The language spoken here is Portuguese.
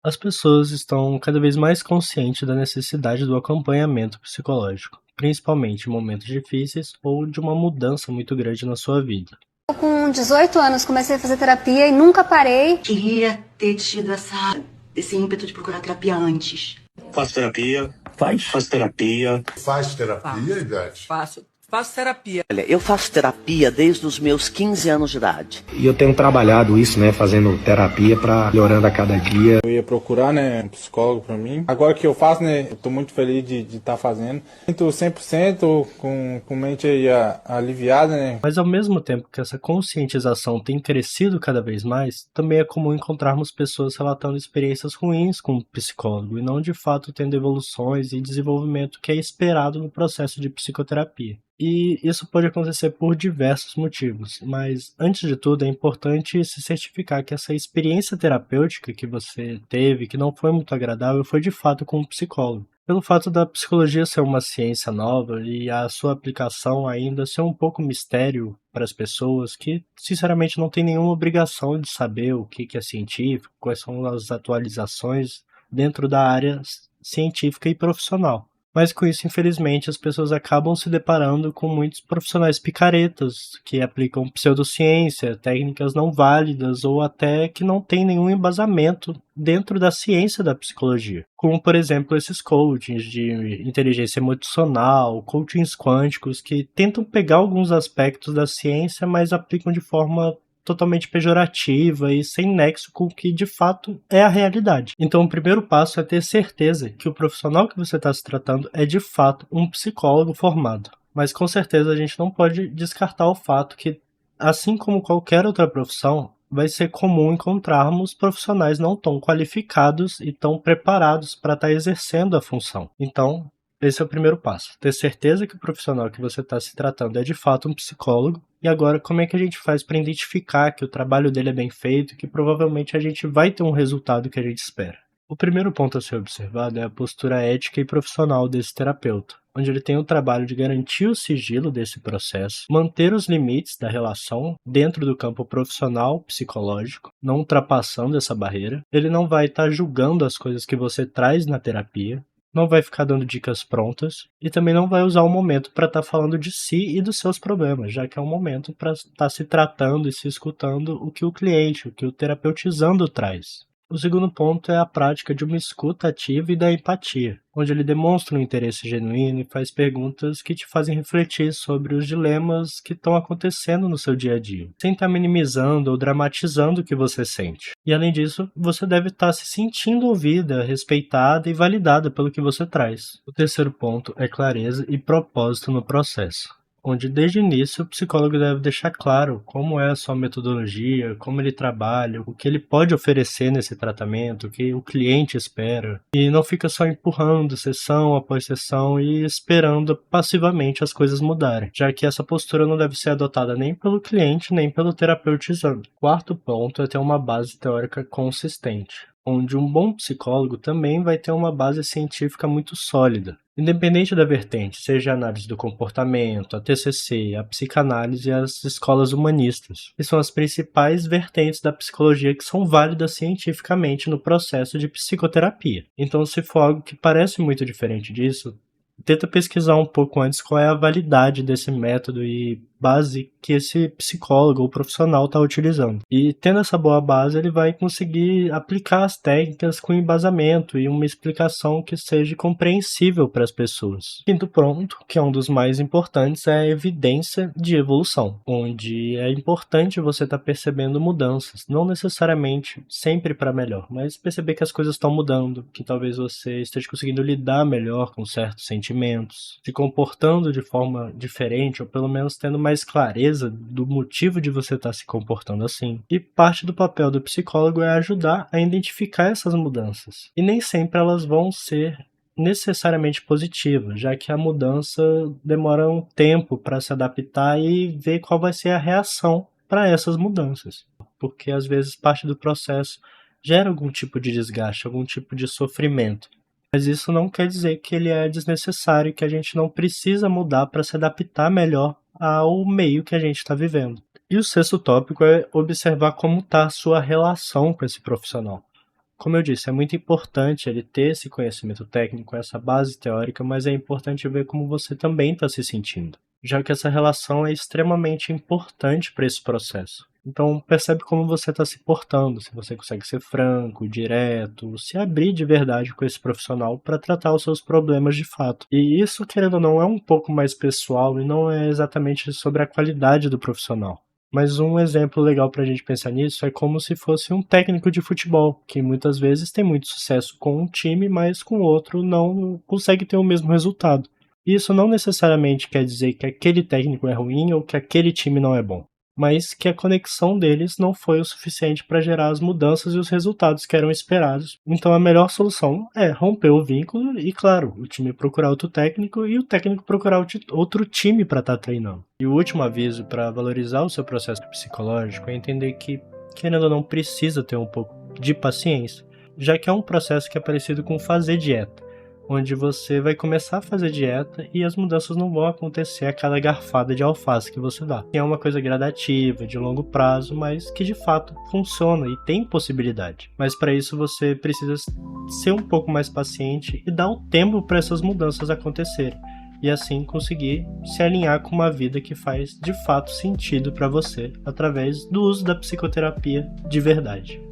As pessoas estão cada vez mais conscientes da necessidade do acompanhamento psicológico, principalmente em momentos difíceis ou de uma mudança muito grande na sua vida. Com 18 anos comecei a fazer terapia e nunca parei. Queria ter tido esse ímpeto de procurar terapia antes. Faço terapia. Faço terapia. Faz terapia, Ivete? Faço terapia. Olha, eu faço terapia desde os meus 15 anos de idade. E eu tenho trabalhado isso, né, fazendo terapia para melhorando a cada dia. Eu ia procurar, né, um psicólogo para mim. Agora que eu faço, né, eu tô muito feliz de estar fazendo. Sinto 100% com mente aí aliviada, né. Mas ao mesmo tempo que essa conscientização tem crescido cada vez mais, também é comum encontrarmos pessoas relatando experiências ruins com o psicólogo e não de fato tendo evoluções e desenvolvimento que é esperado no processo de psicoterapia. E isso pode acontecer por diversos motivos, mas antes de tudo é importante se certificar que essa experiência terapêutica que você teve, que não foi muito agradável, foi de fato com um psicólogo. Pelo fato da psicologia ser uma ciência nova e a sua aplicação ainda ser um pouco mistério para as pessoas que, sinceramente, não têm nenhuma obrigação de saber o que é científico, quais são as atualizações dentro da área científica e profissional. Mas com isso, infelizmente, as pessoas acabam se deparando com muitos profissionais picaretas que aplicam pseudociência, técnicas não válidas ou até que não têm nenhum embasamento dentro da ciência da psicologia. Como, por exemplo, esses coachings de inteligência emocional, coachings quânticos, que tentam pegar alguns aspectos da ciência, mas aplicam de forma totalmente pejorativa e sem nexo com o que de fato é a realidade. Então o primeiro passo é ter certeza que o profissional que você está se tratando é de fato um psicólogo formado. Mas com certeza a gente não pode descartar o fato que, assim como qualquer outra profissão, vai ser comum encontrarmos profissionais não tão qualificados e tão preparados para estar exercendo a função. Então, esse é o primeiro passo. Ter certeza que o profissional que você está se tratando é de fato um psicólogo. E agora, como é que a gente faz para identificar que o trabalho dele é bem feito e que provavelmente a gente vai ter um resultado que a gente espera? O primeiro ponto a ser observado é a postura ética e profissional desse terapeuta, onde ele tem o trabalho de garantir o sigilo desse processo, manter os limites da relação dentro do campo profissional psicológico, não ultrapassando essa barreira. Ele não vai estar julgando as coisas que você traz na terapia, não vai ficar dando dicas prontas e também não vai usar o momento para estar falando de si e dos seus problemas, já que é um momento para estar se tratando e se escutando o que o cliente, o que o terapeutizando traz. O segundo ponto é a prática de uma escuta ativa e da empatia, onde ele demonstra um interesse genuíno e faz perguntas que te fazem refletir sobre os dilemas que estão acontecendo no seu dia a dia, sem estar minimizando ou dramatizando o que você sente. E além disso, você deve estar se sentindo ouvida, respeitada e validada pelo que você traz. O terceiro ponto é clareza e propósito no processo, onde desde o início o psicólogo deve deixar claro como é a sua metodologia, como ele trabalha, o que ele pode oferecer nesse tratamento, o que o cliente espera, e não fica só empurrando sessão após sessão e esperando passivamente as coisas mudarem, já que essa postura não deve ser adotada nem pelo cliente nem pelo terapeutizando. Quarto ponto é ter uma base teórica consistente, onde um bom psicólogo também vai ter uma base científica muito sólida, independente da vertente, seja a análise do comportamento, a TCC, a psicanálise e as escolas humanistas, que são as principais vertentes da psicologia que são válidas cientificamente no processo de psicoterapia. Então, se for algo que parece muito diferente disso, tenta pesquisar um pouco antes qual é a validade desse método e base que esse psicólogo ou profissional está utilizando. E tendo essa boa base, ele vai conseguir aplicar as técnicas com embasamento e uma explicação que seja compreensível para as pessoas. Quinto ponto, que é um dos mais importantes, é a evidência de evolução, onde é importante você estar percebendo mudanças, não necessariamente sempre para melhor, mas perceber que as coisas estão mudando, que talvez você esteja conseguindo lidar melhor com certos sentimentos, se comportando de forma diferente, ou pelo menos tendo mais clareza do motivo de você estar se comportando assim. E parte do papel do psicólogo é ajudar a identificar essas mudanças. E nem sempre elas vão ser necessariamente positivas, já que a mudança demora um tempo para se adaptar e ver qual vai ser a reação para essas mudanças. Porque às vezes parte do processo gera algum tipo de desgaste, algum tipo de sofrimento. Mas isso não quer dizer que ele é desnecessário, que a gente não precisa mudar para se adaptar melhor ao meio que a gente está vivendo. E o sexto tópico é observar como está a sua relação com esse profissional, Como eu disse, é muito importante ele ter esse conhecimento técnico, essa base teórica, mas é importante ver como você também está se sentindo, já que essa relação é extremamente importante para esse processo. Então, percebe como você está se portando, se você consegue ser franco, direto, se abrir de verdade com esse profissional para tratar os seus problemas de fato. E isso, querendo ou não, é um pouco mais pessoal e não é exatamente sobre a qualidade do profissional. Mas um exemplo legal para a gente pensar nisso é como se fosse um técnico de futebol, que muitas vezes tem muito sucesso com um time, mas com o outro não consegue ter o mesmo resultado. Isso não necessariamente quer dizer que aquele técnico é ruim ou que aquele time não é bom, mas que a conexão deles não foi o suficiente para gerar as mudanças e os resultados que eram esperados. Então a melhor solução é romper o vínculo e, claro, o time procurar outro técnico e o técnico procurar outro time para estar treinando. E o último aviso para valorizar o seu processo psicológico é entender que, querendo ou não, precisa ter um pouco de paciência, já que é um processo que é parecido com fazer dieta, onde você vai começar a fazer dieta e as mudanças não vão acontecer a cada garfada de alface que você dá. É uma coisa gradativa, de longo prazo, mas que de fato funciona e tem possibilidade. Mas para isso você precisa ser um pouco mais paciente e dar o tempo para essas mudanças acontecerem. E assim conseguir se alinhar com uma vida que faz de fato sentido para você através do uso da psicoterapia de verdade.